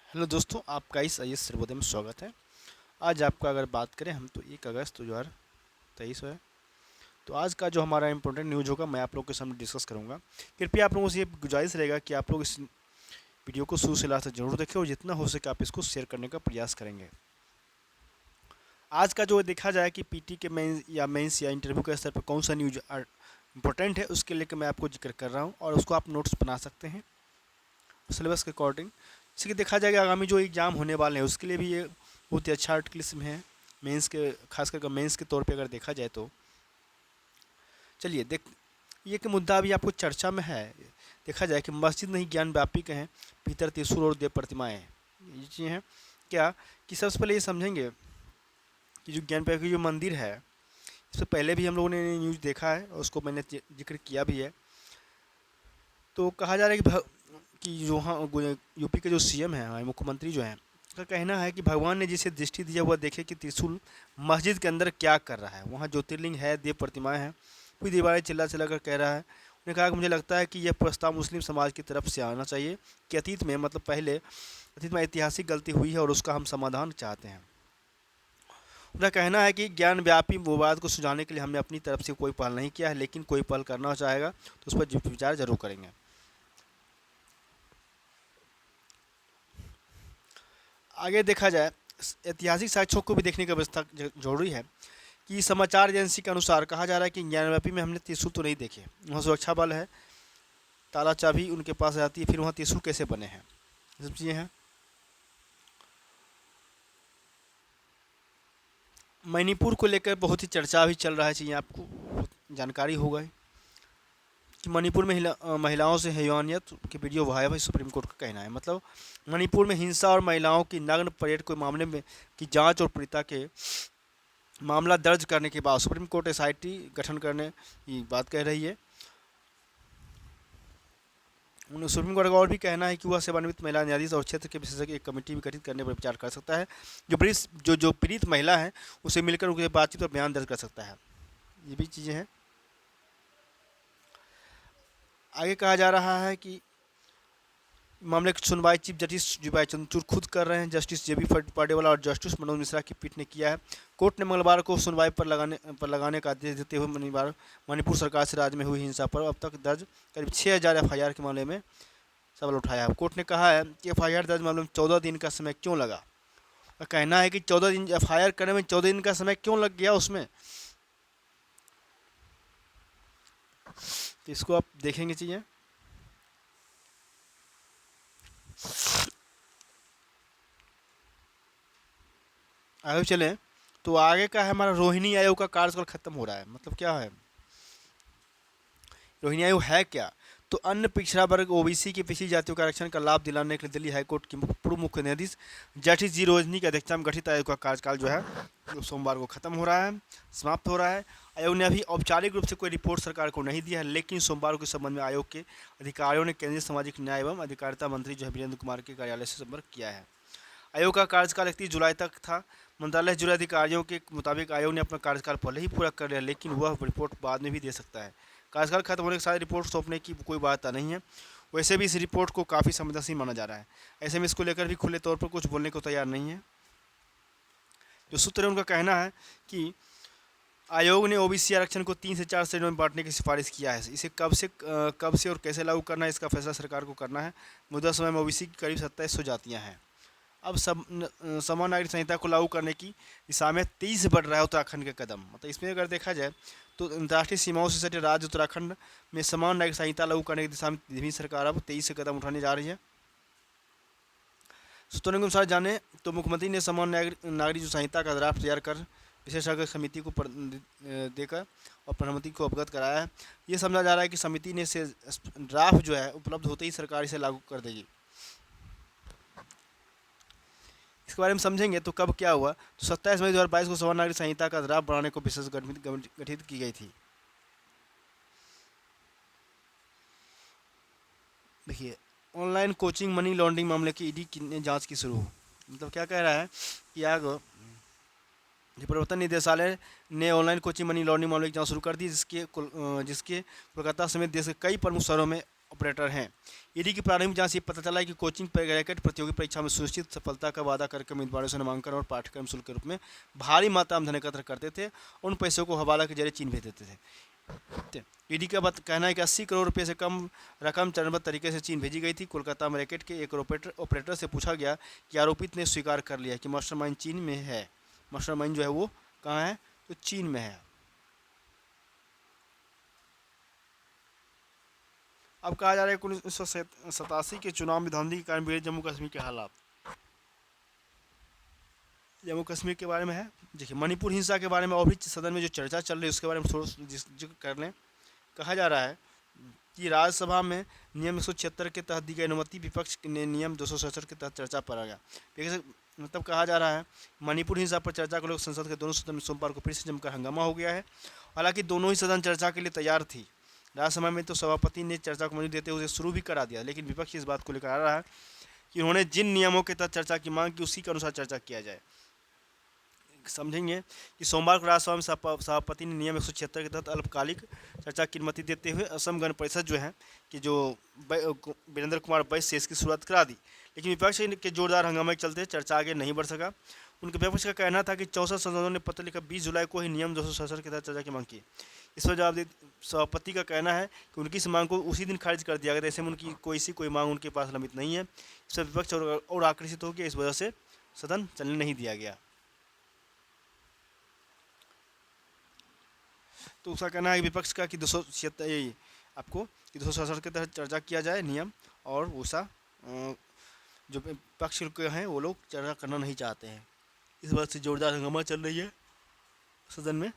Hello दोस्तों, आपका इस आई एस सर्वोदय में स्वागत है। आज आपका अगर बात करें हम तो 1 अगस्त 2023 है। तो आज का जो हमारा इंपॉर्टेंट न्यूज़ होगा मैं आप लोगों के सामने डिस्कस करूंगा। कृपया आप लोगों से ये गुजारिश रहेगा कि आप लोग इस वीडियो को शुरू से लास्ट तक जरूर देखें और जितना हो सके आप इसको शेयर करने का प्रयास करेंगे। आज का जो देखा जाए कि पीटी के मेंस या इंटरव्यू के स्तर पर कौन सा न्यूज इंपॉर्टेंट है, उसके लेकर मैं आपको जिक्र कर रहा हूँ और उसको आप नोट्स बना सकते हैं सिलेबस के अकॉर्डिंग। जैसे कि देखा जाएगा आगामी जो एग्ज़ाम होने वाले हैं उसके लिए भी ये बहुत ही अच्छा आर्टिकलिज्म है। मेंस के खास करके मेंस के तौर पे अगर देखा जाए तो चलिए देख ये कि मुद्दा अभी आपको चर्चा में है। देखा जाए कि मस्जिद नहीं ज्ञान व्यापी हैं, भीतर त्रिशूल और देव प्रतिमाएँ हैं। ये चीज़ें हैं क्या कि सबसे पहले ये समझेंगे कि जो ज्ञान व्यापी जो मंदिर है, इससे पहले भी हम लोगों ने न्यूज़ देखा है और उसको मैंने जिक्र किया भी है। तो कहा जा रहा है कि जो हाँ यूपी के जो सीएम हैं, हमारे मुख्यमंत्री जो हैं, का कहना है कि भगवान ने जिसे दृष्टि दिया हुआ देखे कि त्रिशूल मस्जिद के अंदर क्या कर रहा है। वहाँ ज्योतिर्लिंग है, देव प्रतिमाएं हैं, कोई दीवारें चिल्ला चिल्ला कर कह रहा है। उन्होंने कहा कि मुझे लगता है कि यह प्रस्ताव मुस्लिम समाज की तरफ से आना चाहिए कि अतीत में मतलब पहले अतीत में ऐतिहासिक गलती हुई है और उसका हम समाधान चाहते हैं। उनका कहना है कि ज्ञान व्यापी विवाद को सुलझाने के लिए हमने अपनी तरफ से कोई पहल नहीं किया है, लेकिन कोई पहल करना चाहेगा तो उस पर विचार जरूर करेंगे। आगे देखा जाए ऐतिहासिक साक्ष्यों को भी देखने की व्यवस्था जरूरी है कि समाचार एजेंसी के अनुसार कहा जा रहा है कि ज्ञानव्यापी में हमने त्रिशूल तो नहीं देखे। वहाँ सुरक्षा बल है, ताला चाबी उनके पास रहती है, फिर वहाँ त्रिशूल कैसे बने हैं, ये सब चीज़ें हैं। मणिपुर को लेकर बहुत ही चर्चा भी चल रहा है, चाहिए आपको जानकारी होगा कि मणिपुर में महिलाओं से हैवानियत की वीडियो वायरल है, सुप्रीम कोर्ट का कहना है। मतलब मणिपुर में हिंसा और महिलाओं की नग्न परेड के मामले में की जांच और पीड़िता के मामला दर्ज करने के बाद सुप्रीम कोर्ट एसआईटी गठन करने की बात कह रही है। सुप्रीम कोर्ट का और भी कहना है कि वह सेवानिवृत्त महिला न्यायाधीश और क्षेत्र के विशेषज्ञ एक कमेटी भी गठित करने पर विचार कर सकता है। जो पीड़ित महिला है उसे मिलकर उनके बातचीत और बयान दर्ज कर सकता है। ये भी चीज़ें हैं। आगे कहा जा रहा है कि मामले की सुनवाई चीफ जस्टिस जीवाई चंद्रचूड़ खुद कर रहे हैं। जस्टिस जेबी पाडेवाला और जस्टिस मनोज मिश्रा की पीठ ने किया है। कोर्ट ने मंगलवार को सुनवाई पर लगाने का आदेश देते हुए मणिपुर सरकार से राज्य में हुई हिंसा पर अब तक दर्ज करीब 6000 एफआईआर के मामले में सवाल उठाया है। कोर्ट ने कहा है कि एफआईआर दर्ज मामले में 14 दिन का समय क्यों लगा। कहना है कि 14 दिन एफआईआर करने में 14 दिन का समय क्यों लग गया उसमें, तो इसको आप देखेंगे चीज़ें। आगे चलें तो आगे का है हमारा रोहिणी आयोग का कार्यकाल खत्म हो रहा है। मतलब क्या है रोहिणी आयोग है क्या, तो अन्य पिछड़ा वर्ग ओबीसी की पिछड़ी जातियों का आरक्षण का लाभ दिलाने के लिए दिल्ली हाईकोर्ट की पूर्व मुख्य न्यायाधीश जस्टिस जी रोजनी की अध्यक्षता में गठित आयोग का कार्यकाल जो है वो सोमवार को खत्म हो रहा है, समाप्त हो रहा है। आयोग ने अभी औपचारिक रूप से कोई रिपोर्ट सरकार को नहीं दिया है, लेकिन सोमवार को इस संबंध में आयोग के अधिकारियों ने केंद्रीय सामाजिक न्याय एवं अधिकारिता मंत्री जो है वीरेंद्र कुमार के कार्यालय से संपर्क किया है। आयोग का कार्यकाल 31 जुलाई तक था। मंत्रालय से जुड़े अधिकारियों के मुताबिक आयोग ने अपना कार्यकाल पहले ही पूरा कर लिया, लेकिन वह रिपोर्ट बाद में भी दे सकता है। कार्यकाल खत्म होने के साथ रिपोर्ट सौंपने की कोई बात नहीं है। वैसे भी इस रिपोर्ट को काफ़ी संवेदनशील माना जा रहा है, ऐसे में इसको लेकर भी खुले तौर पर कुछ बोलने को तैयार नहीं है। जो सूत्र है उनका कहना है कि आयोग ने ओबीसी आरक्षण को 3 से 4 श्रेणियों में बांटने की सिफारिश किया है। इसे कब से और कैसे लागू करना है इसका फैसला सरकार को करना है। मौजूदा समय में ओबीसी की करीब 2700 जातियाँ हैं। अब समान नागरिक संहिता को लागू करने की दिशा में तेजी से बढ़ रहा है उत्तराखंड का कदम। मतलब इसमें अगर देखा जाए तो अंतर्राष्ट्रीय सीमाओं से सटे राज्य उत्तराखंड में समान नागरिक संहिता लागू करने की दिशा में भी सरकार अब तेजी से कदम उठाने जा रही है। सूत्रों के अनुसार जाने तो मुख्यमंत्री ने समान नागरिक जो संहिता का ड्राफ्ट तैयार कर विशेषज्ञ समिति को देकर और प्रधानमंत्री को अवगत कराया है। ये समझा जा रहा है कि समिति ने से ड्राफ्ट जो है उपलब्ध होते ही सरकार इसे लागू कर देगी। इसके बारे में समझेंगे तो कब क्या हुआ, तो 27 मई 2022 को समान नागरिक संहिता का ड्राफ्ट बनाने को विशेष गठित की गई थी। देखिए ऑनलाइन कोचिंग मनी लॉन्ड्रिंग मामले की ईडी ने जांच की शुरू। मतलब क्या कह रहा है कि आग प्रवर्तन निदेशालय ने ऑनलाइन कोचिंग मनी लॉन्ड्रिंग मामले की जांच शुरू कर दी, जिसके कोलकाता समेत देश के कई प्रमुख शहरों में ऑपरेटर हैं। ईडी की प्रारंभिक जांच से पता चला है कि कोचिंग रैकेट प्रतियोगी परीक्षा में सुनिश्चित सफलता का वादा करके उम्मीदवारों से नामांकन और पाठ्यक्रम शुल्क के रूप में भारी मात्रा में धन एकत्र करते थे। उन पैसों को हवाला के जरिए चीन भेज देते थे। ईडी का कहना है कि 80 करोड़ रुपये से कम रकम चरणबद्ध तरीके से चीन भेजी गई थी। कोलकाता में रैकेट के एक ऑपरेटर से पूछा गया कि आरोपित ने स्वीकार कर लिया कि मास्टरमाइंड चीन में है। मास्टरमाइंड जो है वो कहाँ है, तो चीन में है। अब कहा जा रहा है 1987 के चुनाव में धांधली के कारण बिगड़े जम्मू कश्मीर के हालात। जम्मू कश्मीर के बारे में है। देखिए, मणिपुर हिंसा के बारे में और भी सदन में जो चर्चा चल रही है उसके बारे में थोड़ा जिक्र कर लें। कहा जा रहा है कि राज्यसभा में नियम 176 के तहत दी गई अनुमति विपक्ष ने नियम 267 के तहत चर्चा पर आ गया। मतलब कहा जा रहा है मणिपुर हिंसा पर चर्चा को लेकर संसद के दोनों सदन में सोमवार को फिर से जमकर हंगामा हो गया है। हालांकि दोनों ही सदन चर्चा के लिए तैयार थी। राज्यसभा में तो सभापति ने चर्चा को मंजूरी देते हुए शुरू भी करा दिया, लेकिन विपक्ष इस बात को लेकर आ रहा है कि उन्होंने जिन नियमों के तहत चर्चा की मांग की उसी के अनुसार चर्चा किया जाए। समझेंगे कि सोमवार को राज्यसभा में सभापति ने नियम 176 के तहत अल्पकालिक चर्चा की अनुमति देते हुए असम गण परिषद जो है कि जो वीरेंद्र कुमार बैस से इसकी शुरुआत करा दी, लेकिन विपक्ष के जोरदार हंगामे के चलते चर्चा आगे नहीं बढ़ सका। उनके विपक्ष का कहना था कि 64 सांसदों ने पत्र लिखकर 20 जुलाई को ही नियम 267 के तहत चर्चा की मांग की। इस पर जवाब सभापति का कहना है कि उनकी इस मांग को उसी दिन खारिज कर दिया गया। ऐसे में उनकी कोई मांग उनके पास लंबित नहीं है। इससे विपक्ष और आकर्षित हो गया, इस वजह से सदन चलने नहीं दिया गया। तो उसका कहना है विपक्ष का कि 267 आपको कि 267 के तहत चर्चा किया जाए नियम, और वैसा जो पक्ष के हैं वो लोग चर्चा करना नहीं चाहते हैं। इस बात से जोरदार हंगामा चल रही है सदन में।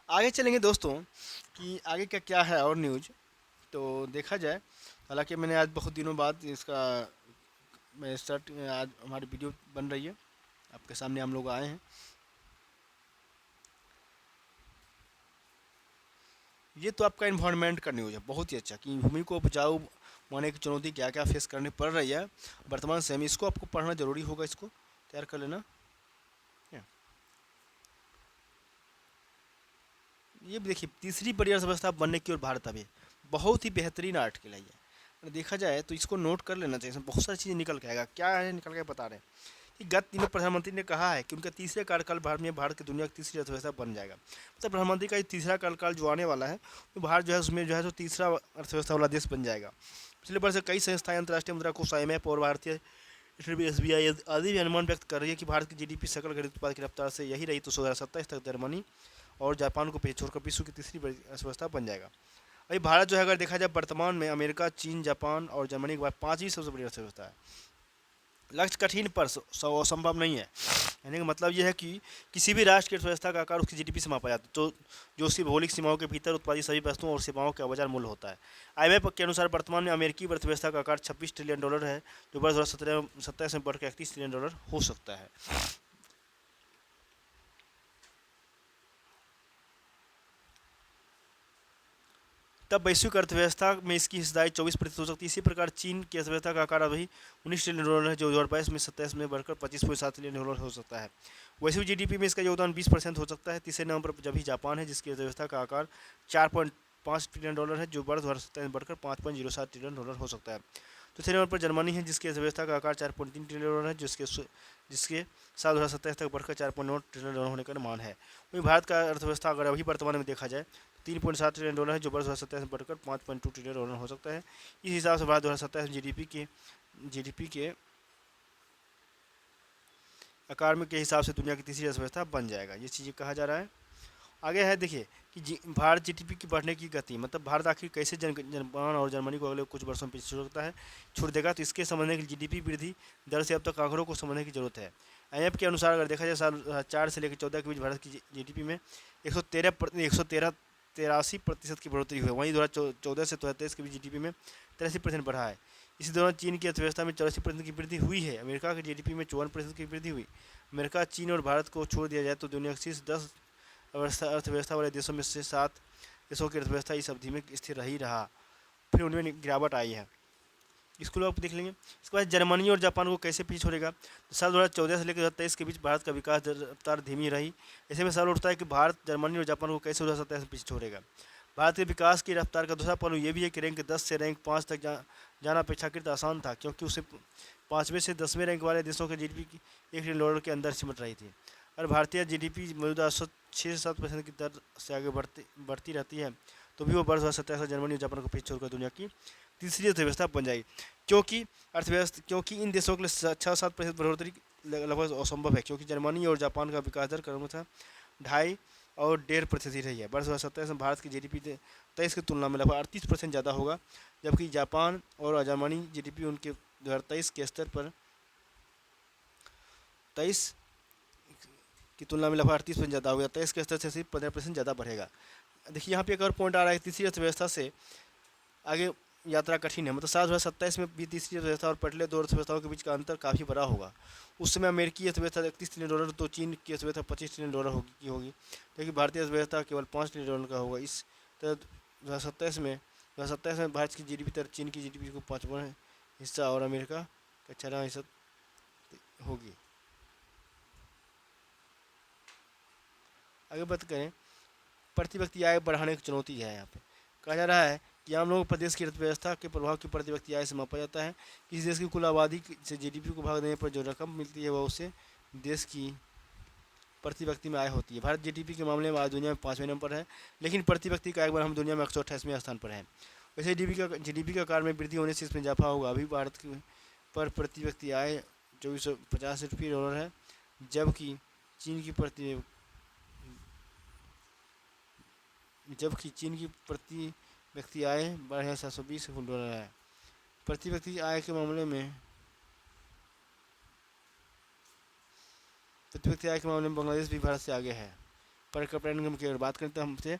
आगे चलेंगे दोस्तों कि आगे का क्या है और न्यूज तो देखा जाए। हालांकि मैंने आज बहुत दिनों बाद इसका आज हमारी वीडियो बन रही है, आपके सामने हम लोग आए हैं। ये तो आपका इन्वायरमेंट का न्यूज़ है, बहुत ही अच्छा कि भूमि को उपजाऊ बनाने की चुनौती क्या क्या फेस करनी पड़ रही है वर्तमान समय में। इसको आपको पढ़ना जरूरी होगा, इसको तैयार कर लेना। ये देखिए, तीसरी बड़ी अर्थव्यवस्था बनने की ओर भारत अभी बहुत ही बेहतरीन आर्टिकल है ये। अगर देखा जाए तो इसको नोट कर लेना चाहिए, इसमें बहुत सारी चीज़ें निकल के आएगा। क्या है निकल के बता रहे हैं कि गत दिनों प्रधानमंत्री ने कहा है कि उनका तीसरे कार्यकाल भारत की दुनिया की तीसरी अर्थव्यवस्था बन जाएगा। मतलब प्रधानमंत्री का तीसरा कार्यकाल जो आने वाला है तो भारत जो है उसमें जो है तो तीसरा अर्थव्यवस्था वाला देश बन जाएगा। पिछले वर्ष कई संस्थाएं अंतर्राष्ट्रीय मुद्रा कोष IMF और भारतीय SBI आदि भी अनुमान व्यक्त कर रही है कि भारत की GDP सकल घरेलू उत्पाद की रफ्तार से यही रही तो 2027 तक जर्मनी और जापान को पीछे छोड़कर विश्व की तीसरी बड़ी अर्थव्यवस्था बन जाएगा। अभी भारत जो है अगर देखा जाए वर्तमान में अमेरिका, चीन, जापान और जर्मनी के बाद 5वीं सबसे बड़ी अर्थव्यवस्था है। लक्ष्य कठिन पर असंभव नहीं है। यानी कि मतलब यह है कि किसी भी राष्ट्र की अर्थव्यवस्था का आकार उसकी GDP से मापा जाता है, तो जो उसकी भौगोलिक सीमाओं के भीतर उत्पादित सभी वस्तुओं और सेवाओं का बाजार मूल्य होता है। IMF के अनुसार वर्तमान में अमेरिकी अर्थव्यवस्था का आकार $26 ट्रिलियन है, जो वर्ष 2027 में बढ़कर $31 ट्रिलियन हो सकता है। तब वैश्विक अर्थव्यवस्था में इसकी हिस्सेदारी 24% हो सकती है। इसी प्रकार चीन की अर्थव्यवस्था का आकार अभी $19 ट्रिलियन है, जो 2022 में 27 में बढ़कर $25.7 ट्रिलियन हो सकता है। वैश्विक GDP में इसका योगदान 20% हो सकता है। तीसरे नंबर पर जब ही जापान है, जिसकी अर्थव्यवस्था का आकार $4.5 ट्रिलियन है, जो वर्ष 2027 में बढ़कर $5.07 ट्रिलियन हो सकता है। चौथे नंबर पर जर्मनी है, जिसकी अर्थव्यवस्था का आकार $4.3 ट्रिलियन है, जिसके साल 2027 तक बढ़कर $4.9 ट्रिलियन होने का अनुमान है। वहीं भारत का अर्थव्यवस्था अगर अभी वर्तमान में देखा जाए $3.7 ट्रिलियन है, जो वर्ष 2027 में बढ़कर $5.2 ट्रिलियन हो सकता है। इस हिसाब से भारत 2027 में GDP के आकार में के हिसाब से दुनिया की तीसरी अर्थव्यवस्था बन जाएगा। ये चीज़ें कहा जा रहा है। आगे है देखिए कि भारत GDP की बढ़ने की गति, मतलब भारत आखिर कैसे जापान और जर्मनी को अगले कुछ वर्षों में पीछे छोड़ देगा, तो इसके समझने के लिए GDP वृद्धि दर से अब तक आंकड़ों को समझने की जरूरत है। IMF के अनुसार अगर देखा जाए साल 2004 से लेकर 2014 के बीच भारत की GDP में 183% की बढ़ोतरी हुई है। वहीं 2014 से 2023 के बीच GDP में 83% बढ़ा है। इसी दौरान चीन की अर्थव्यवस्था में 84% की वृद्धि हुई है। अमेरिका की GDP में 54% की वृद्धि हुई। अमेरिका, चीन और भारत को छोड़ दिया जाए तो दुनिया के शीर्ष 10 अर्थव्यवस्था वाले देशों में से 7 देशों की अर्थव्यवस्था इस अवधि में स्थिर ही रहा, फिर उनमें गिरावट आई है। इसको लोग देख लेंगे। इसके बाद जर्मनी और जापान को कैसे पीछे छोड़ेगा, तो साल 2014 से लेकर 2023 के बीच भारत का विकास रफ्तार धीमी रही। ऐसे में सवाल उठता है कि भारत जर्मनी और जापान को कैसे 2027 में पीछे छोड़ेगा। भारत के विकास की रफ्तार का दूसरा पहलू ये भी है कि रैंक 10 से रैंक 5 तक जाना अपेक्षाकृत आसान था, क्योंकि उसे 5वें से 10वें रैंक वाले देशों के जीडीपी की $1 ट्रिलियन के अंदर सिमट रही थी। और भारतीय जीडीपी मौजूदा 6 से 7% की दर से आगे बढ़ती रहती है, तो भी वो वर्ष 2027 में जर्मनी और जापान को पीछे छोड़कर दुनिया की तीसरी अर्थव्यवस्था बन जाएगी। क्योंकि इन देशों के लिए 6-7% बढ़ोतरी लगभग असंभव है, क्योंकि जर्मनी और जापान का विकास दर क्रमशः 2.5 और 1.5% ही रही है। वर्ष 2027 में भारत की जीडीपी 23 की तुलना में लगभग 38% ज़्यादा होगा, जबकि जापान और जर्मनी जीडीपी उनके 2023 के स्तर पर 23 की तुलना में लगभग 38% ज़्यादा होगा। 23 के स्तर से सिर्फ 15% ज़्यादा बढ़ेगा। देखिए यहाँ पे एक और पॉइंट आ रहा है, तीसरी अर्थव्यवस्था से आगे यात्रा कठिन है। मतलब साल 2027 में भी तीसरी अर्थव्यवस्था और पहले दो अर्थव्यवस्थाओं के बीच का अंतर काफ़ी बड़ा होगा। उस समय अमेरिकी अर्थव्यवस्था $31 ट्रिलियन, तो चीन की अर्थव्यवस्था $25 ट्रिलियन होगी, जबकि भारतीय अर्थव्यवस्था केवल $5 ट्रिलियन का होगा। इस तरह 2027 में भारत की जीडीपी तरह चीन की जीडीपी को 5वां हिस्सा और अमेरिका का 6वां हिस्सा होगी। आगे बात करें, प्रति व्यक्ति आय बढ़ाने की चुनौती है। यहाँ पे कहा जा रहा है कि आम लोगों प्रदेश की अर्थव्यवस्था के प्रभाव की प्रति व्यक्ति आय से मापा जाता है। किसी देश की कुल आबादी से जीडीपी को भाग देने पर जो रकम मिलती है वह उससे देश की प्रति व्यक्ति में आय होती है। भारत जीडीपी के मामले में आज दुनिया में 5वें नंबर पर है, लेकिन प्रति व्यक्ति का आय बार हम दुनिया में 128वें स्थान पर है। वैसे जीडीपी का आकार में वृद्धि होने से इसमें इजाफा होगा। अभी भारत की पर प्रति व्यक्ति आय $2450 है, जबकि चीन की प्रति व्यक्ति आय $720 है। प्रति व्यक्ति आय के मामले में बांग्लादेश भी भारत से आगे है। पर कैपिटा इनकम की अगर बात करें तो हमसे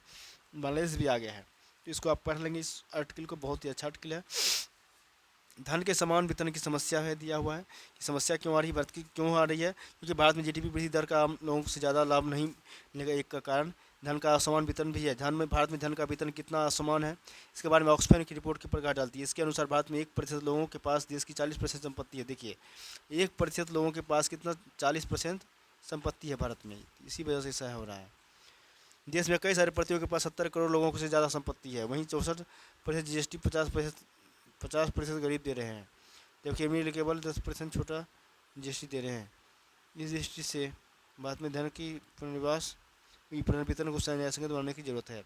बांग्लादेश भी आगे है। तो इसको आप पढ़ लेंगे, इस आर्टिकल को, बहुत ही अच्छा आर्टिकल है। धन के समान वितरण की समस्या है दिया हुआ है कि समस्या क्यों आ रही है, भारत की क्यों आ रही है, क्योंकि भारत में जीडीपी वृद्धि दर का आम लोगों से ज़्यादा लाभ नहीं मिलेगा। एक का कारण धन का असमान वितरण भी है। भारत में धन का वितरण कितना असमान है, इसके बारे में ऑक्सफैम की रिपोर्ट की प्रकाश डालती है। इसके अनुसार भारत में 1% लोगों के पास देश की 40% संपत्ति है। देखिए 1% लोगों के पास कितना, 40% संपत्ति है भारत में। इसी वजह से ऐसा हो रहा है। देश में कई सारे प्रतियों के पास 70 करोड़ लोगों से ज़्यादा संपत्ति है। वहीं 64% जीएसटी, 50% गरीब दे रहे हैं, जबकि अमीर केवल 10% छोटा जीएसटी दे रहे हैं। इस दृष्टि से भारत में धन की पुनर्वितरण को न्यायसंगत बनाने की जरूरत है।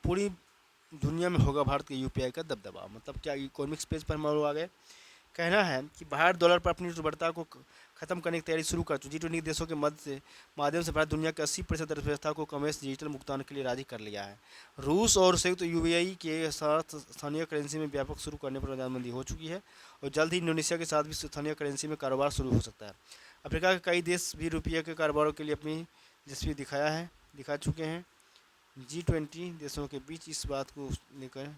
पूरी दुनिया में होगा भारत के यूपीआई का दबदबा। मतलब क्या, इकोनॉमिक स्पेस पर हम लोग आ गए। कहना है कि भारत डॉलर पर अपनी निर्भरता को खत्म करने की तैयारी शुरू कर चुकी। G20 देशों के माध्यम से भारत दुनिया के 80% अर्थव्यवस्था को कमर्स डिजिटल भुगतान के लिए राजी कर लिया है। रूस और संयुक्त यूएई के साथ स्थानीय करेंसी में व्यापक शुरू करने पर रजामंदी हो चुकी है, और जल्द ही इंडोनेशिया के साथ भी स्थानीय करेंसी में कारोबार शुरू हो सकता है। अफ्रीका के कई देश भी रुपये के कारोबारों के लिए अपनी दिलचस्पी दिखा चुके हैं। G20 देशों के बीच इस बात को लेकर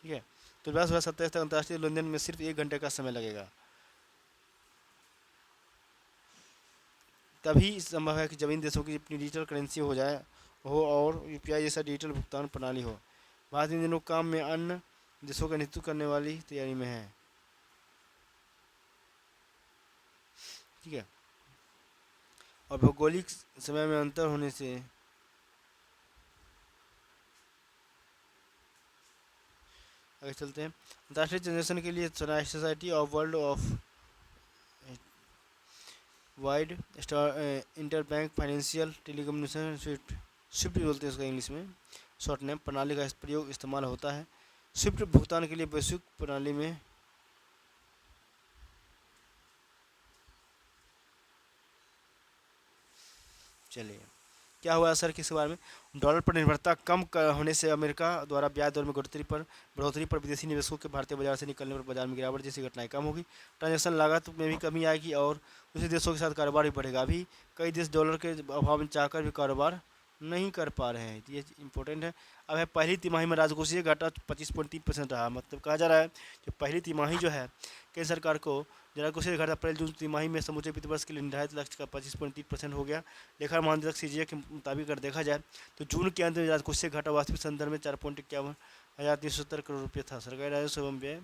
ठीक है। तो 2027 तक अंतर्राष्ट्रीय लेनदेन में सिर्फ 1 घंटे का समय लगेगा। तभी संभव है कि जब इन देशों की अपनी डिजिटल करेंसी हो और यूपीआई जैसा डिजिटल भुगतान प्रणाली हो। भारत इन दिनों काम में अन्य देशों का नेतृत्व करने वाली तैयारी में है। ठीक है। और भौगोलिक समय में अंतर होने से आगे चलते हैं। अंतर्राष्ट्रीय ट्रांजेक्शन के लिए society of world of wide interbank financial telecommunication Swift बोलते हैं उसका इंग्लिश में शॉर्ट नेम, प्रणाली का प्रयोग इस्तेमाल होता है। स्विफ्ट भुगतान के लिए वैश्विक प्रणाली में चलिए क्या हुआ असर किस बारे में। डॉलर पर निर्भरता कम होने से अमेरिका द्वारा ब्याज दर में बढ़ोतरी पर विदेशी निवेशकों के भारतीय बाजार से निकलने पर बाजार में गिरावट जैसी घटनाएं कम होगी। ट्रांजैक्शन लागत में भी कमी आएगी और दूसरे देशों के साथ कारोबार भी बढ़ेगा। अभी कई देश डॉलर के अभाव में चाहकर भी कारोबार नहीं कर पा रहे हैं, तो ये इंपॉर्टेंट है। अब है पहली तिमाही में राजकोषीय घाटा 25.3% रहा, मतलब कहा जा रहा है कि पहली तिमाही जो है केंद्र सरकार को राजकोषीय घाटा अप्रैल जून तिमाही में समूचे वित्त वर्ष के लिए निर्धारित लक्ष्य का 25.3% हो गया। लेखा मानदंड सीजीए के मुताबिक अगर देखा जाए तो जून के अंत में राजकोषीय घाटा वास्तविक संदर्भ में 4,51,370 करोड़ रुपये था। सरकारी राजस्व एवं व्यय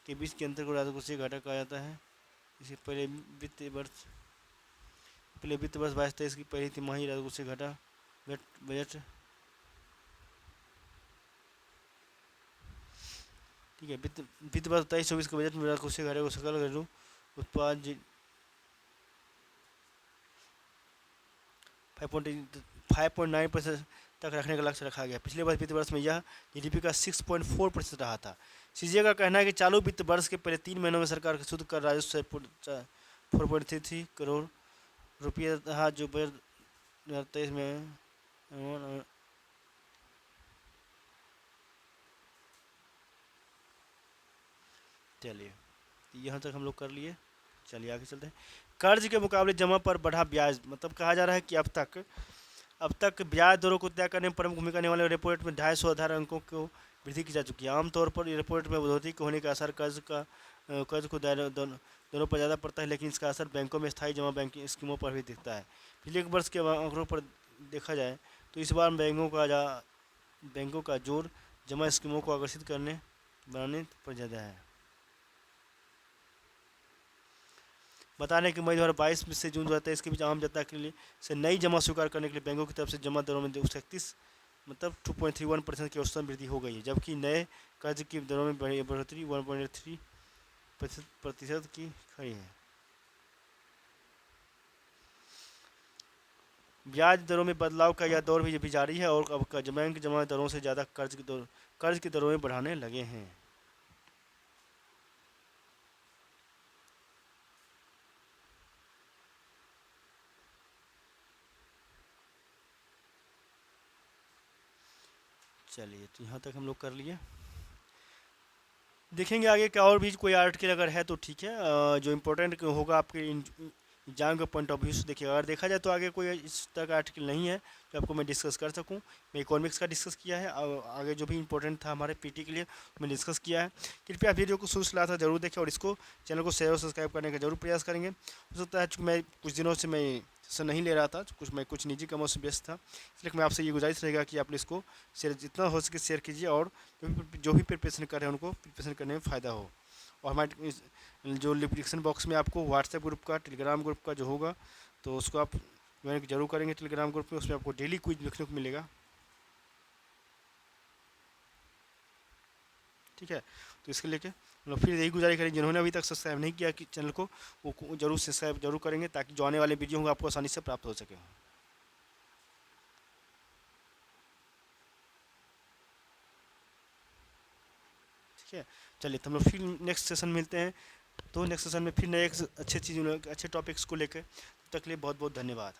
के बीच के अंतर को राजकोषीय घाटा कहा जाता है। इसके पहले वित्त वर्ष 22-23 की पहली तिमाही राजकोषीय घाटा बजट, ठीक है, वित्त वर्ष 23-24 के बजट में राजकोषीय घाटे को सकल घरेलू उत्पाद 5.9% तक रखने का लक्ष्य रखा गया। पिछले वित्त वर्ष में यह जीडीपी का 6.4% रहा था। सीजीए का कहना है कि चालू वित्त वर्ष के पहले 3 महीनों में सरकार का शुद्ध कर राजस्व 4.33 करोड़ रुपये रहा, जो बजट 2023 में चलिए यहाँ तक हम लोग कर लिए। चलिए आगे चलते हैं। कर्ज के मुकाबले जमा पर बढ़ा ब्याज, मतलब कहा जा रहा है कि अब तक ब्याज दरों को तय करने में प्रमुख भूमिका निभाने वाले रेपो रेट में 250 आधार अंकों को वृद्धि की जा चुकी है। आमतौर पर रेपो रेट में बढ़ोतरी होने का असर कर्ज को दोनों पर ज़्यादा पड़ता है, लेकिन इसका असर बैंकों में स्थायी जमा बैंकिंग स्कीमों पर भी दिखता है। पिछले एक वर्ष के आंकड़ों पर देखा जाए तो इस बार बैंकों का जोर जमा स्कीमों को आकर्षित बनाने पर ज़्यादा है। बता दें कि मई 2022 से जून 2023 के बीच आम जनता के लिए से नई जमा स्वीकार करने के लिए बैंकों की तरफ से जमा दरों में 231 मतलब 2.31% की औसतन वृद्धि हो गई है, जबकि नए कर्ज की दरों में बढ़ोतरी 1.3% की खड़ी है। ब्याज दरों में बदलाव का यह दौर भी जारी है और अब बैंक जमा दरों से ज़्यादा कर्ज की दरों में बढ़ाने लगे हैं। चलिए तो यहाँ तक हम लोग कर लिए। देखेंगे आगे क्या और भी कोई आर्टिकल अगर है तो ठीक है, जो इम्पोर्टेंट होगा आपके एग्जाम के पॉइंट ऑफ व्यू से देखिए। अगर देखा जाए तो आगे कोई इस तरह का आर्टिकल नहीं है जो आपको मैं डिस्कस कर सकूं। मैं इकोनॉमिक्स का डिस्कस किया है और आगे जो भी इंपॉर्टेंट था हमारे पीटी के लिए मैं डिस्कस किया है। कृपया वीडियो को शुरू से लास्ट तक जरूर देखें और इसको चैनल को शेयर और सब्सक्राइब करने का जरूर प्रयास करेंगे। हो सकता है चूँकि मैं कुछ दिनों से मैं सेशन नहीं ले रहा था, मैं कुछ निजी कामों से व्यस्त था, इसलिए मैं आपसे ये गुजारिश रहेगा कि आप इसको शेयर जितना हो सके शेयर कीजिए और जो भी प्रिपरेशन कर रहे हैं उनको प्रिपरेशन करने में फ़ायदा हो। और हमारे जो डिस्क्रिप्शन बॉक्स में आपको व्हाट्सएप ग्रुप का, टेलीग्राम ग्रुप का जो होगा तो उसको आप ज्वाइन जरूर करेंगे टेलीग्राम ग्रुप में। उसमें आपको डेली क्विज देखने को मिलेगा, ठीक है। तो इसके लेके मतलब फिर यही गुजारिश करें जिन्होंने अभी तक सब्सक्राइब नहीं किया कि चैनल को वो जरूर सब्सक्राइब जरूर करेंगे ताकि जो आने वाले वीडियो होंगे आपको आसानी से प्राप्त हो सके। ठीक है, चलिए तो हम लोग फिर नेक्स्ट सेशन मिलते हैं। तो नेक्स्ट सेशन में फिर नए अच्छे टॉपिक्स को लेकर, तब तक के लिए बहुत बहुत धन्यवाद।